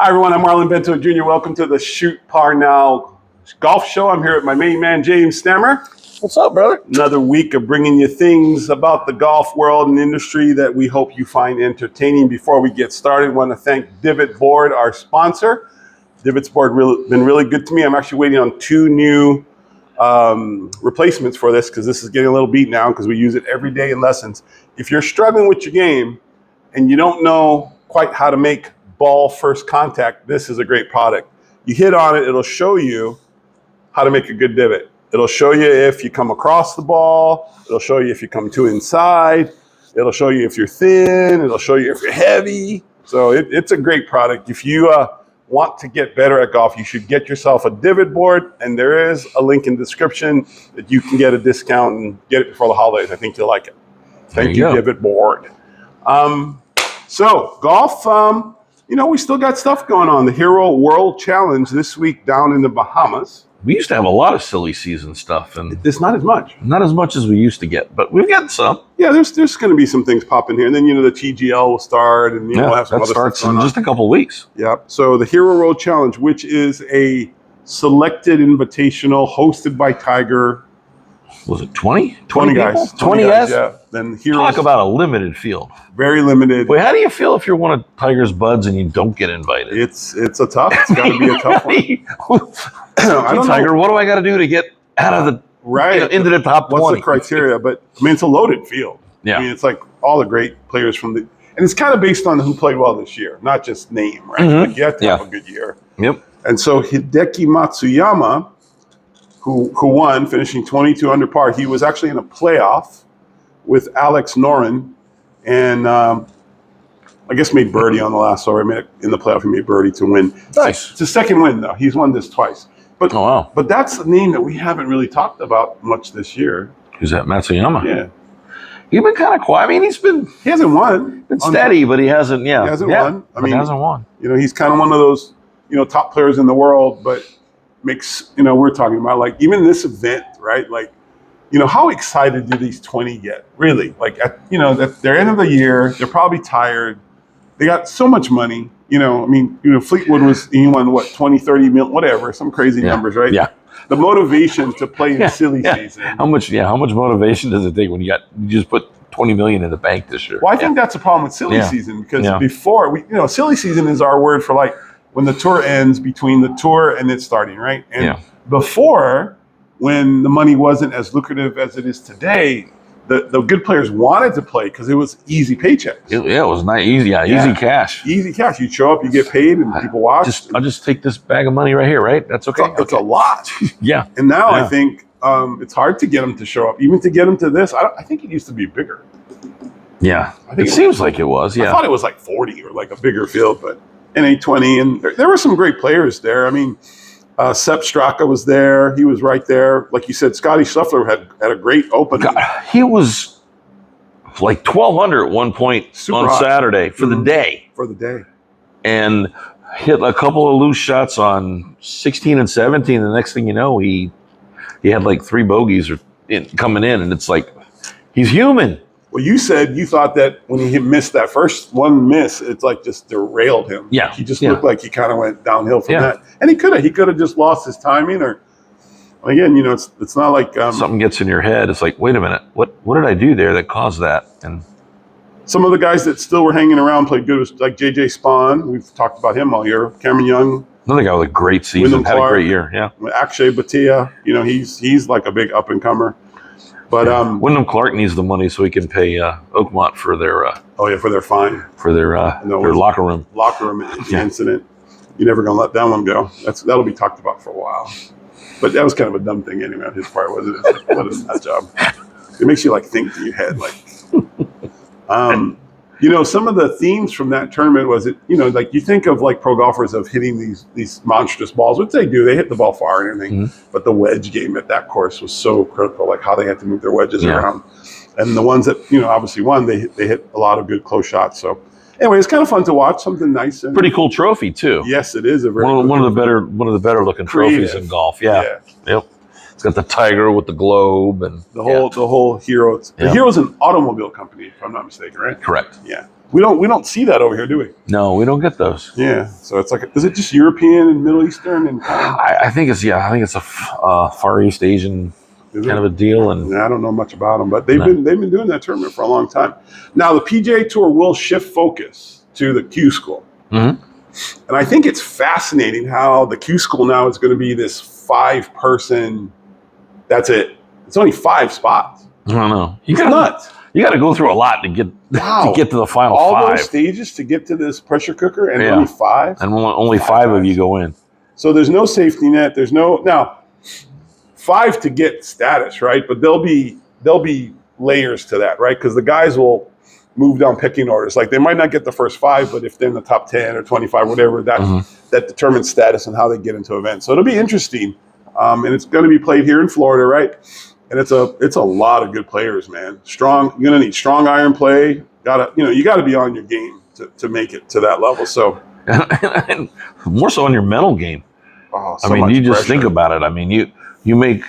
Hi everyone, I'm Arlen Bento Jr. Welcome to the Shoot Par Now Golf Show. I'm here with my main man, James Stammer. What's up, brother? Another week of bringing you things about the golf world and industry that we hope you find entertaining. Before we get started, I want to thank Divot Board, our sponsor. Divot's board been really good to me. I'm actually waiting on 2 new replacements for this because this is getting a little beat now because we use it every day in lessons. If you're struggling with your game and you don't know quite how to make ball first contact, this is a great product. You hit on it, it'll show you how to make a good divot. It'll show you if you come across the ball. It'll show you if you come too inside. It'll show you if you're thin. It'll show you if you're heavy. So it's a great product. If you want to get better at golf, you should get yourself a divot board, and there is a link in the description that you can get a discount and get it before the holidays. I think you'll like it. Thank you, Divot Board. So golf, we still got stuff going on. The Hero World Challenge this week down in the Bahamas. We used to have a lot of silly season stuff, and it's not as much. Not as much as we used to get, but we've got some. Yeah, there's going to be some things popping here, and then the TGL will start, and we'll have some that other starts stuff in just a couple of weeks. Yep. So the Hero World Challenge, which is a selected invitational hosted by Tiger. Was it 20? 20 guys. 20 guys? Yeah. Then Heroes. Talk about a limited field. Very limited. Wait, how do you feel if you're one of Tiger's buds and you don't get invited? It's got to be a tough one. I don't Tiger, what do I got to do to get out of the into the top 20? What's the criteria? But it's a loaded field. Yeah. It's like all the great players from and it's kind of based on who played well this year, not just name, right? Mm-hmm. Like you have to have a good year. Yep. And so Hideki Matsuyama, who won, finishing 22 under par, he was actually in a playoff with Alex Noren, and I guess made birdie on the last hole. In the playoff, he made birdie to win. Nice. It's his second win, though. He's won this twice. But, oh, wow. But that's a name that we haven't really talked about much this year. Who's that, Matsuyama? Yeah. He's been kind of quiet. He hasn't won. Been steady, but he hasn't, He hasn't won. He hasn't won. He's kind of one of those, top players in the world, but makes, we're talking about, like, even this event, right? Like, how excited do these 20 get? Really? Like, at their end of the year, they're probably tired. They got so much money. Fleetwood he won, 20, 30 mil, whatever, some crazy numbers, right? Yeah. The motivation to play in silly season. How much motivation does it take when you just put 20 million in the bank this year? Well, I think that's a problem with silly season because before silly season is our word for like when the tour ends, between the tour and it starting, right? And before, when the money wasn't as lucrative as it is today, the good players wanted to play because it was easy paychecks. It was nice, easy cash. Easy cash. You show up, you get paid, and people watch. I'll just take this bag of money right here, right? That's okay. It's a lot. Yeah. And now I think it's hard to get them to show up, even to get them to this. I think it used to be bigger. Yeah, it seems like it was. Yeah, I thought it was like 40 or like a bigger field, but in 20, and there were some great players there. Sepp Straka was there. He was right there. Like you said, Scotty Scheffler had a great opening. God, he was like 1,200 at one point on Saturday for the day. For the day. And hit a couple of loose shots on 16 and 17. The next thing you know, he had like 3 bogeys coming in, and it's like, he's human. Well, you said you thought that when he missed that first one miss, it's like just derailed him. Yeah. He just looked like he kind of went downhill from that. And he could have just lost his timing, or again, it's not like something gets in your head. It's like, wait a minute, what did I do there that caused that? And some of the guys that still were hanging around played good, was like JJ Spawn. We've talked about him all year. Cameron Young, another guy with a great season, had a great year. Yeah. Akshay Bhatia, he's like a big up and comer. But Wyndham Clark needs the money so he can pay Oakmont for their for their fine, for their locker room incident. You're never gonna let that one go. That'll be talked about for a while. But that was kind of a dumb thing anyway on his part, wasn't it? Like, what is that job? It makes you like think in your head, like. Some of the themes from that tournament was like you think of like pro golfers of hitting these monstrous balls, which they do. They hit the ball far and everything, but the wedge game at that course was so critical, like how they had to move their wedges around. And the ones that obviously won, they hit a lot of good close shots. So anyway, it's kind of fun to watch. Something nice and pretty cool trophy too. Yes, it is a very one of the better looking trophies in golf. Yeah. Yep. It's got the tiger with the globe and the whole Hero. The Hero's an automobile company, if I'm not mistaken, right? Correct. Yeah. We don't see that over here, do we? No, we don't get those. Yeah. So it's like, is it just European and Middle Eastern and kind of, I think it's a Far East Asian kind of a deal, and yeah, I don't know much about them, but they've been doing that tournament for a long time. Now the PGA Tour will shift focus to the Q-School, and I think it's fascinating how the Q-School now is going to be this 5-person. That's it. It's only 5 spots. I don't know. It's nuts. You got to go through a lot to get to the final all 5. Those stages to get to this pressure cooker, and only 5. And only 5 of you go in. So there's no safety net. There's no now 5 to get status, right? But there'll be layers to that, right? Because the guys will move down pecking orders. Like they might not get the first 5, but if they're in the top 10 or 25, whatever, that determines status and how they get into events. So it'll be interesting, and it's going to be played here in Florida, right? And it's a lot of good players, man. Strong. You're gonna need strong iron play. You gotta be on your game to make it to that level. So and more so on your mental game. Oh, I mean, you just think about it. I mean, you make,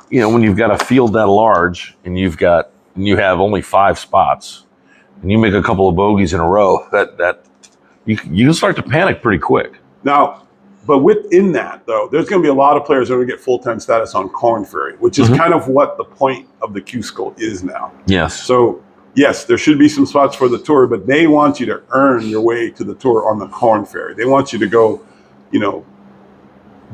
when you've got a field that large and you have only 5 spots, and you make a couple of bogeys in a row, that you can start to panic pretty quick. Now, but within that, though, there's going to be a lot of players that are going to get full-time status on Korn Ferry, which is kind of what the point of the Q-School is now. Yes. So, yes, there should be some spots for the tour, but they want you to earn your way to the tour on the Korn Ferry. They want you to go,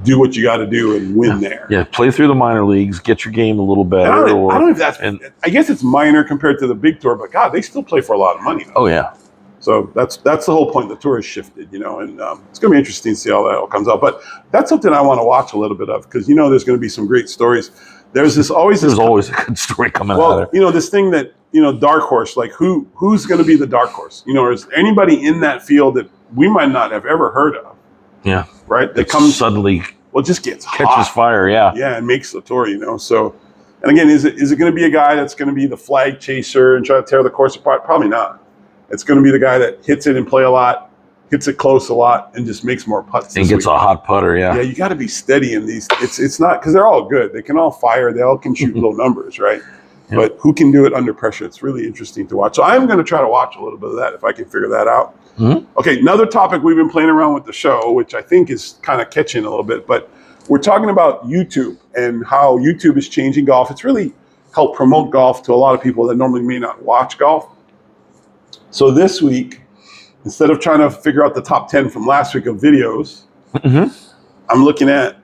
do what you got to do and win there. Yeah, play through the minor leagues, get your game a little better. I don't know if that's. I guess it's minor compared to the big tour, but God, they still play for a lot of money, though. Oh yeah. So that's the whole point. The tour has shifted, and it's going to be interesting to see how that all comes out. But that's something I want to watch a little bit of because there's going to be some great stories. There's always a good story coming out of there. This thing that dark horse, like who's going to be the dark horse? Is anybody in that field that we might not have ever heard of? Yeah. Right. That comes suddenly. Well, it just gets catches hot. Fire. Yeah. Yeah, and makes the tour. So, and again, is it going to be a guy that's going to be the flag chaser and try to tear the course apart? Probably not. It's going to be the guy that hits it and play a lot, hits it close a lot, and just makes more putts. And gets a hot putter, yeah. Yeah, you got to be steady in these. It's not because they're all good. They can all fire. They all can shoot low numbers, right? Yep. But who can do it under pressure? It's really interesting to watch. So I'm going to try to watch a little bit of that if I can figure that out. Okay, another topic we've been playing around with the show, which I think is kind of catching a little bit, but we're talking about YouTube and how YouTube is changing golf. It's really helped promote golf to a lot of people that normally may not watch golf. So this week, instead of trying to figure out the top 10 from last week of videos, I'm looking at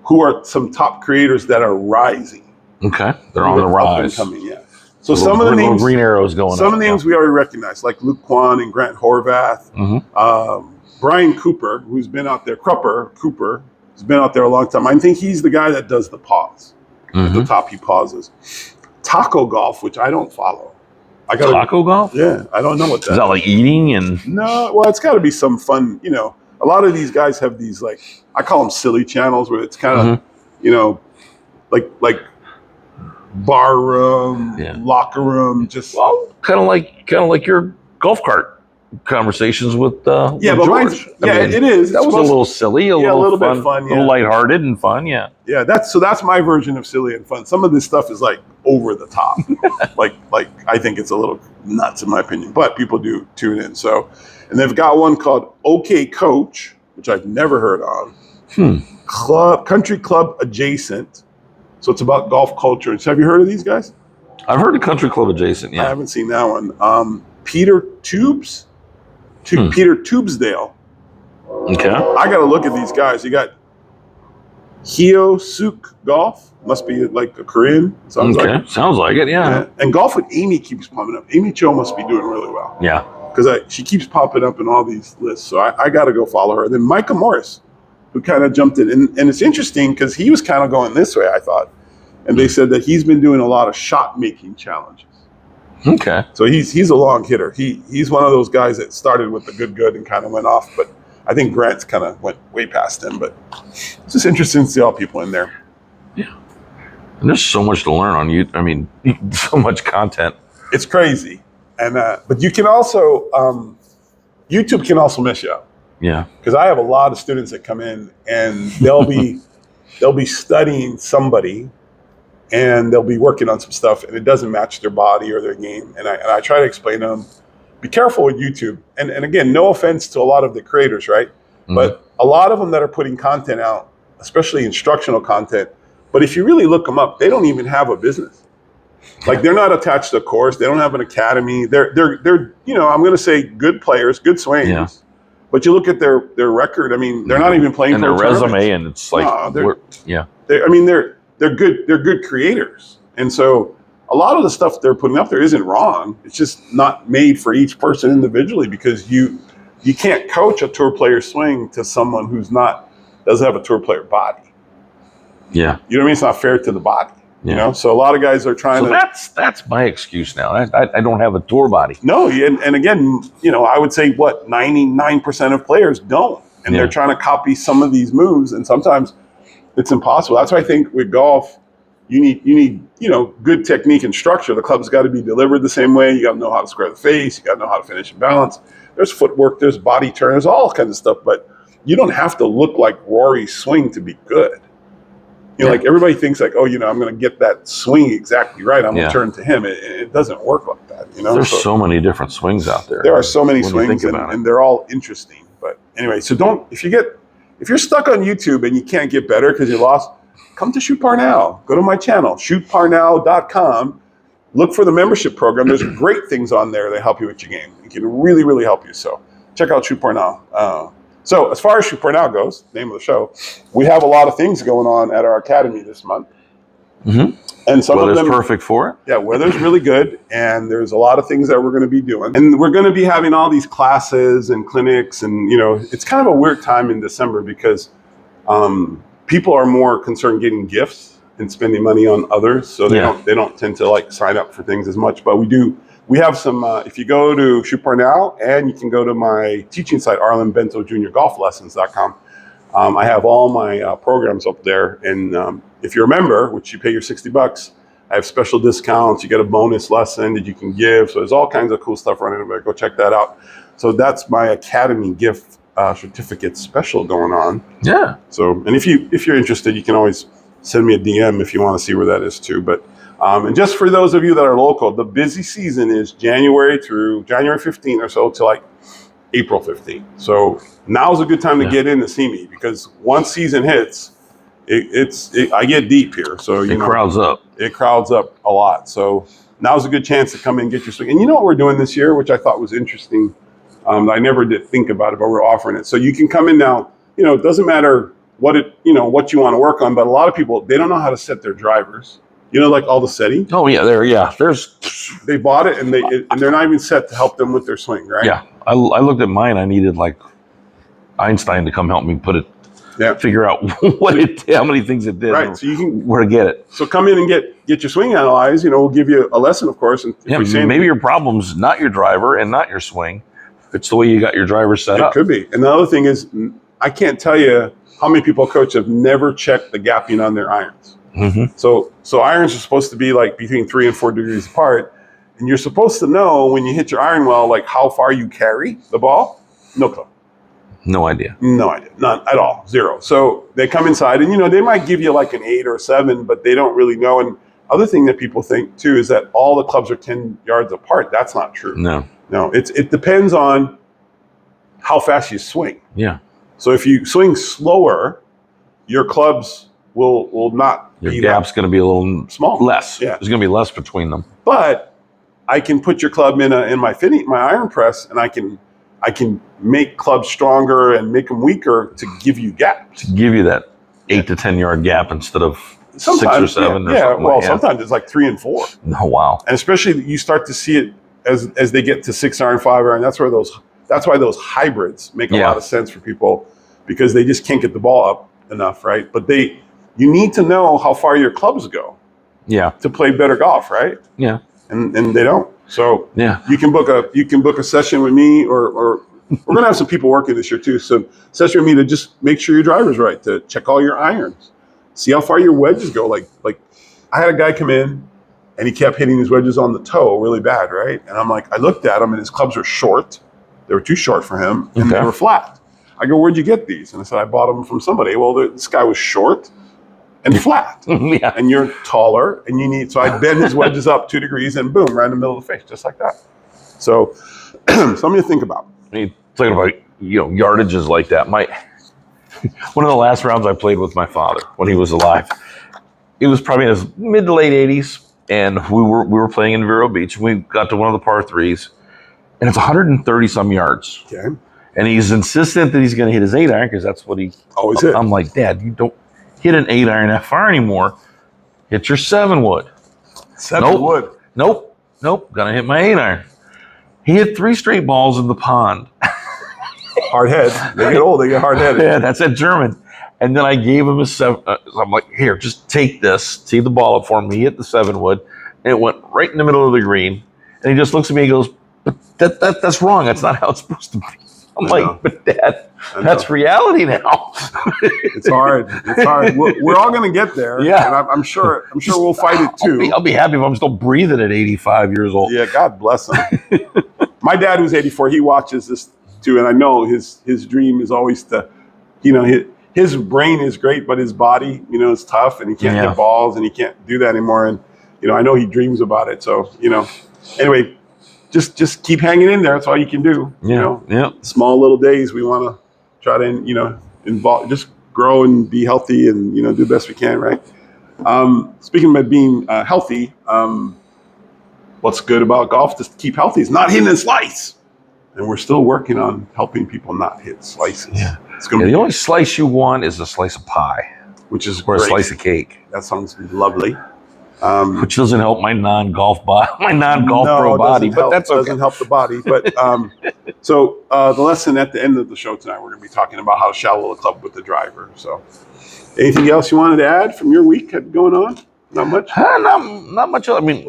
who are some top creators that are rising. Okay, they're on the rise. Coming, yeah. So some of the names, green arrows going. Some of the names we already recognize, like Luke Kwan and Grant Horvath, Brian Cooper, who's been out there. Cooper has been out there a long time. I think he's the guy that does the pause. At the top, he pauses. Taco Golf, which I don't follow. Taco golf? Yeah, I don't know what that is. Is that like eating and? No, well, it's got to be some fun. A lot of these guys have these I call them silly channels where it's kind of, like bar room, locker room, just kind of like your golf cart conversations with but George. It is. That was a little silly, a little fun, bit fun, a little lighthearted and fun. Yeah. Yeah, that's my version of silly and fun. Some of this stuff is like over the top. like I think it's a little nuts in my opinion, but people do tune in. So, and they've got one called OK Coach, which I've never heard of. Country Club Adjacent. So it's about golf culture. Have you heard of these guys? I've heard of Country Club Adjacent. Yeah, I haven't seen that one. Peter Tubes. Peter Tubesdale. Okay. I got to look at these guys. You got Hio Suk Golf. Must be like a Korean. Sounds like it, yeah. And Golf with Amy keeps popping up. Amy Cho must be doing really well. Yeah. Because she keeps popping up in all these lists. So I got to go follow her. And then Micah Morris, who kind of jumped in. And it's interesting because he was kind of going this way, I thought. And they said that he's been doing a lot of shot-making challenges. Okay. So he's a long hitter. He's one of those guys that started with the good and kind of went off. But I think Grant's kind of went way past him. But it's just interesting to see all people in there. Yeah. And there's so much to learn on YouTube. I mean, so much content. It's crazy. And but you can also, YouTube can also mess you up. Yeah. Because I have a lot of students that come in and they'll be studying somebody and they'll be working on some stuff and it doesn't match their body or their game. And I try to explain to them, be careful with YouTube. And again, no offense to a lot of the creators, right? But a lot of them that are putting content out, especially instructional content, but if you really look them up, they don't even have a business. Like they're not attached to a course. They don't have an academy. They're I'm going to say good players, good swings. Yeah. But you look at their record. I mean, they're not even playing and their resume, and it's like, they're good. They're good creators, and so a lot of the stuff they're putting up there isn't wrong. It's just not made for each person individually, because you can't coach a tour player swing to someone who's doesn't have a tour player body. Yeah, you know what I mean. It's not fair to the body. You know, so a lot of guys are trying to. That's my excuse now. I don't have a tour body. No, and again, I would say 99% of players don't, and they're trying to copy some of these moves, and sometimes it's impossible. That's why I think with golf, you need good technique and structure. The club's got to be delivered the same way. You got to know how to square the face. You got to know how to finish and balance. There's footwork. There's body turn. There's all kinds of stuff, but you don't have to look like Rory's swing to be good. Like everybody thinks like, I'm going to get that swing exactly right. I'm going to turn to him. It doesn't work like that. There's so many different swings out there. There are so many swings, and they're all interesting. But anyway, so if you're stuck on YouTube and you can't get better because you lost, come to Shoot Parnell. Go to my channel, shootparnell.com. Look for the membership program. There's great things on there that help you with your game. It can really, really help you. So check out Shoot Parnell. So as far as Shoot Parnell goes, name of the show, we have a lot of things going on at our academy this month. Mm-hmm. And some of them perfect for it. Yeah, weather's really good, and there's a lot of things that we're going to be doing. And we're going to be having all these classes and clinics, and it's kind of a weird time in December because people are more concerned getting gifts and spending money on others, so they don't tend to like sign up for things as much. But we have some, if you go to Shoot Parnell, and you can go to my teaching site, Arlen Bento Junior Golf Lessons.com. I have all my programs up there. And if you're a member, which you pay your $60, I have special discounts. You get a bonus lesson that you can give. So there's all kinds of cool stuff running there. Go check that out. So that's my Academy gift certificate special going on. Yeah. So, and if you're interested, you can always send me a DM if you want to see where that is too. But and just for those of you that are local, the busy season is January through January 15th or so to like April 15th. So now's a good time to get in to see me, because once season hits, I get deep here. So it crowds up. It crowds up a lot. So now's a good chance to come in and get your swing. And you know what we're doing this year, which I thought was interesting. I never did think about it, but we're offering it. So you can come in now. It doesn't matter what you want to work on, but a lot of people, they don't know how to set their drivers. Like all the setting. Oh yeah, there's. They bought it and they're not even set to help them with their swing, right? Yeah, I looked at mine. I needed like Einstein to come help me put it. Yeah. Figure out how many things it did. Right. So you can where to get it. So come in and get your swing analyzed. We'll give you a lesson, of course. And maybe your problem's not your driver and not your swing. It's the way you got your driver set up. It could be. And the other thing is, I can't tell you how many people coach have never checked the gapping on their irons. Mm-hmm. So irons are supposed to be like between 3 and 4 degrees apart, and you're supposed to know when you hit your iron well, like how far you carry the ball. No clue. No idea. None at all. Zero. So they come inside, and they might give you like an 8 or 7, but they don't really know. And other thing that people think too is that all the clubs are 10 yards apart. That's not true. No. It depends on how fast you swing. Yeah. So if you swing slower, your clubs will not. Your gap's going to be a little small, less. Yeah, there's going to be less between them. But I can put your club in my iron press, and I can make clubs stronger and make them weaker to give you gaps. To give you that 8 to 10 yard gap instead of sometimes, 6 or 7. Sometimes it's like 3 and 4. Oh wow! And especially you start to see it as they get to 6 iron, 5 iron. That's why those hybrids make a lot of sense for people, because they just can't get the ball up enough, right? But you need to know how far your clubs go. Yeah. To play better golf, right? Yeah. And they don't. So yeah, you can book a session with me, or we're gonna have some people working this year too. So session with me to just make sure your driver's right, to check all your irons, see how far your wedges go. Like I had a guy come in and he kept hitting his wedges on the toe really bad, right? And I'm like, I looked at him and his clubs were short. They were too short for him, and they were flat. I go, where'd you get these? And I said, I bought them from somebody. Well, this guy was short and flat. Yeah. And you're taller, and so I bend his wedges up 2 degrees, and boom, right in the middle of the face, just like that. So Something to think about. I mean, talking about yardages like that. One of the last rounds I played with my father when he was alive, it was probably in his mid to late 80s, and we were playing in Vero Beach. We got to one of the par threes, and it's 130 some yards. Okay. And he's insistent that he's going to hit his 8-iron because that's what he always hit. I'm like, Dad, you don't hit an 8-iron that far anymore. Hit your 7-wood. 7-wood. Nope. Gonna hit my 8-iron. He hit 3 straight balls in the pond. Hard head. They get old. They get hard headed. Yeah, that's that German. And then I gave him a 7. I'm like, here, just take this. Tee the ball up for him. He hit the 7-wood. And it went right in the middle of the green. And he just looks at me and goes, but that's wrong. That's not how it's supposed to be. I'm like, but Dad, that's reality now. It's hard. It's hard. We're all going to get there. Yeah. And I'm sure we'll fight it too. I'll be happy if I'm still breathing at 85 years old. Yeah, God bless him. My dad, who's 84, he watches this too. And I know his dream is always to, his brain is great, but his body, is tough and he can't hit balls and he can't do that anymore. And, I know he dreams about it. So, anyway, just keep hanging in there. That's all you can do. Small little days. We want to try to, involve, just grow and be healthy and, do the best we can. Right. Speaking about being healthy, what's good about golf to keep healthy is not hitting a slice. And we're still working on helping people not hit slices. Yeah. It's gonna the only slice you want is a slice of pie, which is or great. a slice of cake. That sounds lovely. Which doesn't help my non-golf pro body, but that's okay. Doesn't help the body. But so the lesson at the end of the show tonight, we're going to be talking about how to shallow the club with the driver. So, anything else you wanted to add from your week going on? Not much. Not much. I mean,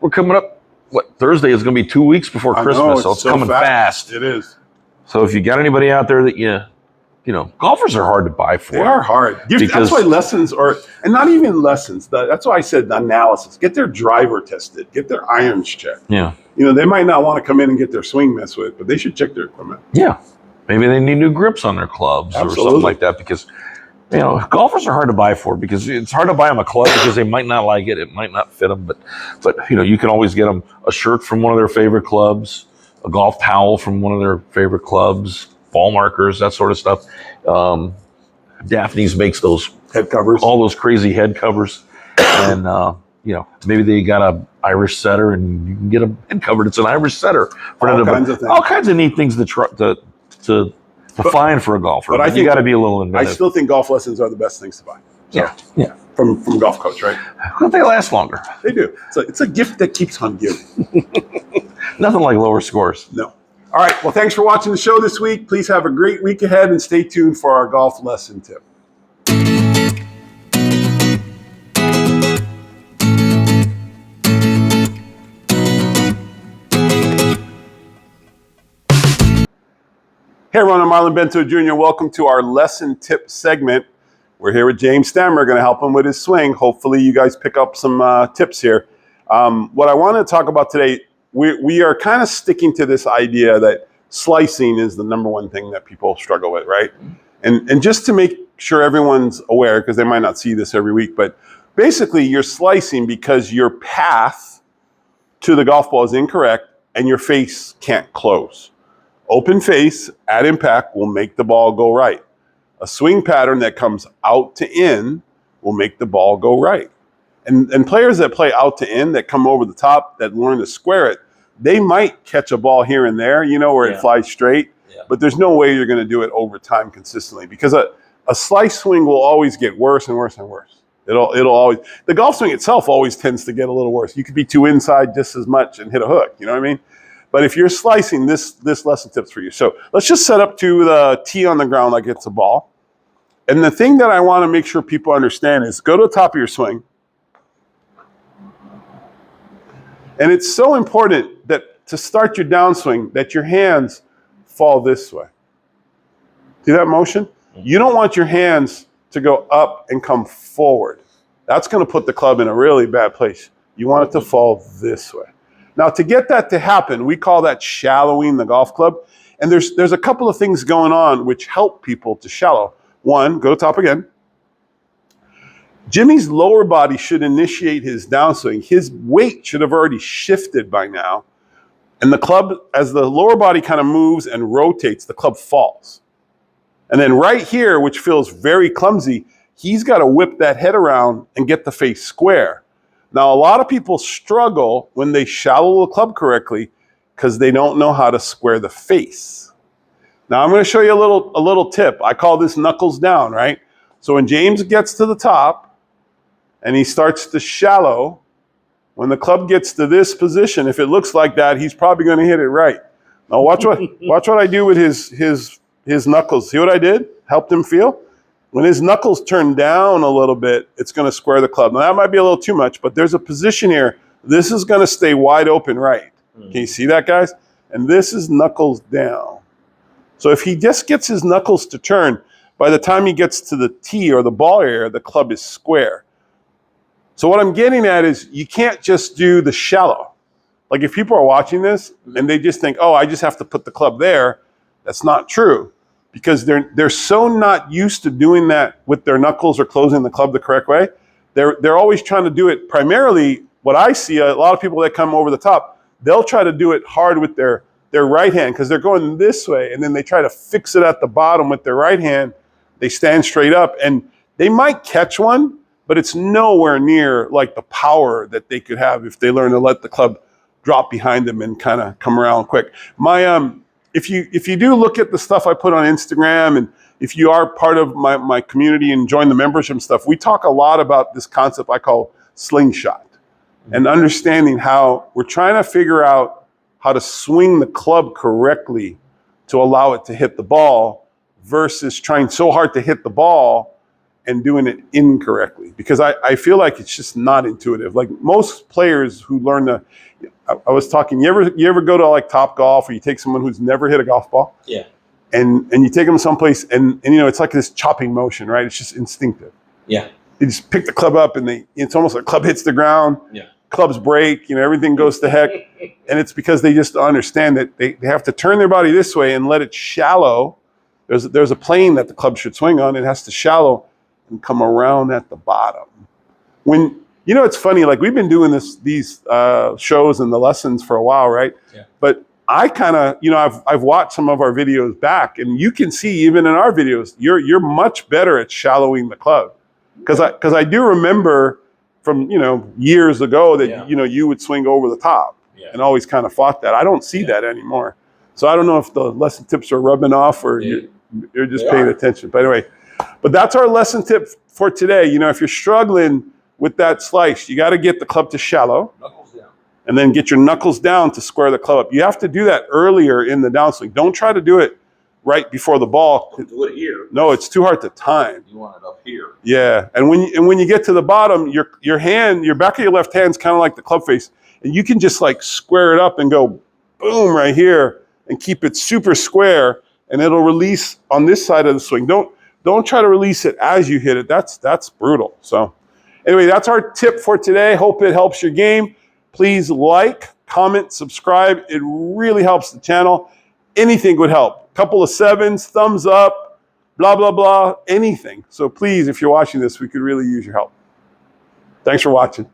we're coming up. What, Thursday is going to be 2 weeks before Christmas, so it's coming fast. It is. So if you got anybody out there that golfers are hard to buy for. They are hard. That's why lessons and not even lessons. That's why I said the analysis. Get their driver tested. Get their irons checked. Yeah. They might not want to come in and get their swing messed with, but they should check their equipment. Yeah. Maybe they need new grips on their clubs or something like that because, golfers are hard to buy for because it's hard to buy them a club because they might not like it. It might not fit them, but you can always get them a shirt from one of their favorite clubs, a golf towel from one of their favorite clubs, ball markers, that sort of stuff. Daphne's makes those head covers, all those crazy head covers, and maybe they got a Irish setter, and you can get a head cover. It's an Irish setter for all kinds of neat things to find for a golfer. But I think you got to be a little inventive. I still think golf lessons are the best things to buy. So, yeah. From golf coach, right? They last longer. They do. It's a gift that keeps on giving. Nothing like lower scores. No. All right. Well, thanks for watching the show this week. Please have a great week ahead and stay tuned for our golf lesson tip. Hey everyone, I'm Arlen Bento Jr. Welcome to our lesson tip segment. We're here with James Stammer, going to help him with his swing. Hopefully you guys pick up some tips here. What I want to talk about today, we are kind of sticking to this idea that slicing is the number one thing that people struggle with, right? And just to make sure everyone's aware, because they might not see this every week, but basically you're slicing because your path to the golf ball is incorrect and your face can't close. Open face at impact will make the ball go right. A swing pattern that comes out to in will make the ball go right. And players that play out to in, that come over the top, that learn to square it, they might catch a ball here and there, where it flies straight, but there's no way you're going to do it over time consistently because a slice swing will always get worse and worse and worse. It'll always, the golf swing itself always tends to get a little worse. You could be too inside just as much and hit a hook, you know what I mean? But if you're slicing, this lesson tip's for you. So let's just set up to the tee on the ground like it's a ball. And the thing that I want to make sure people understand is go to the top of your swing. And it's so important that to start your downswing, that your hands fall this way. See that motion? You don't want your hands to go up and come forward. That's going to put the club in a really bad place. You want it to fall this way. Now, to get that to happen, we call that shallowing the golf club. And there's a couple of things going on which help people to shallow. One, go to top again. Jimmy's lower body should initiate his downswing. His weight should have already shifted by now. And the club, as the lower body kind of moves and rotates, the club falls. And then right here, which feels very clumsy, he's got to whip that head around and get the face square. Now, a lot of people struggle when they shallow the club correctly because they don't know how to square the face. Now, I'm going to show you a little tip. I call this knuckles down, right? So when James gets to the top and he starts to shallow, when the club gets to this position, if it looks like that, he's probably going to hit it right. Now, watch what I do with his knuckles. See what I did? Helped him feel? When his knuckles turn down a little bit, it's going to square the club. Now, that might be a little too much, but there's a position here. This is going to stay wide open right. Can you see that, guys? And this is knuckles down. So if he just gets his knuckles to turn, by the time he gets to the tee or the ball area, the club is square. So what I'm getting at is you can't just do the shallow. Like if people are watching this and they just think, oh, I just have to put the club there, that's not true. Because they're so not used to doing that with their knuckles or closing the club the correct way. They're always trying to do it primarily, what I see, a lot of people that come over the top, they'll try to do it hard with their right hand because they're going this way, and then they try to fix it at the bottom with their right hand. They stand straight up, and they might catch one, but it's nowhere near like the power that they could have if they learn to let the club drop behind them and kind of come around quick. If you do look at the stuff I put on Instagram, and if you are part of my community and join the membership stuff, we talk a lot about this concept I call slingshot, and understanding how we're trying to figure out how to swing the club correctly to allow it to hit the ball versus trying so hard to hit the ball and doing it incorrectly. Because I feel like it's just not intuitive. Like most players who learn to, I was talking, you ever go to like Top Golf, or you take someone who's never hit a golf ball? Yeah. And you take them someplace and you know, it's like this chopping motion, right? It's just instinctive. Yeah. They just pick the club up and it's almost like club hits the ground. Yeah. Clubs break, you know, everything goes to heck. And it's because they just understand that they have to turn their body this way and let it shallow. There's a plane that the club should swing on. It has to shallow and come around at the bottom. When, you know, it's funny, like we've been doing these shows and the lessons for a while, right? Yeah. But I kind of, you know, I've watched some of our videos back, and you can see even in our videos, you're much better at shallowing the club. Because I do remember from, you know, years ago that, you know, you would swing over the top and always kind of fought that. I don't see that anymore. So I don't know if the lesson tips are rubbing off or you're just paying attention. But anyway, but that's our lesson tip for today. You know, if you're struggling with that slice, you got to get the club to shallow. Knuckles down. And then get your knuckles down to square the club up. You have to do that earlier in the downswing. Don't try to do it right before the ball. Don't do it here. No, it's too hard to time. You want it up here. Yeah, and when you get to the bottom, your hand, your back of your left hand's kind of like the club face, and you can just like square it up and go boom right here and keep it super square, and it'll release on this side of the swing. Don't try to release it as you hit it. That's brutal. So anyway, that's our tip for today. Hope it helps your game. Please like, comment, subscribe. It really helps the channel. Anything would help. Couple of sevens, thumbs up, blah, blah, blah, anything. So please, if you're watching this, we could really use your help. Thanks for watching.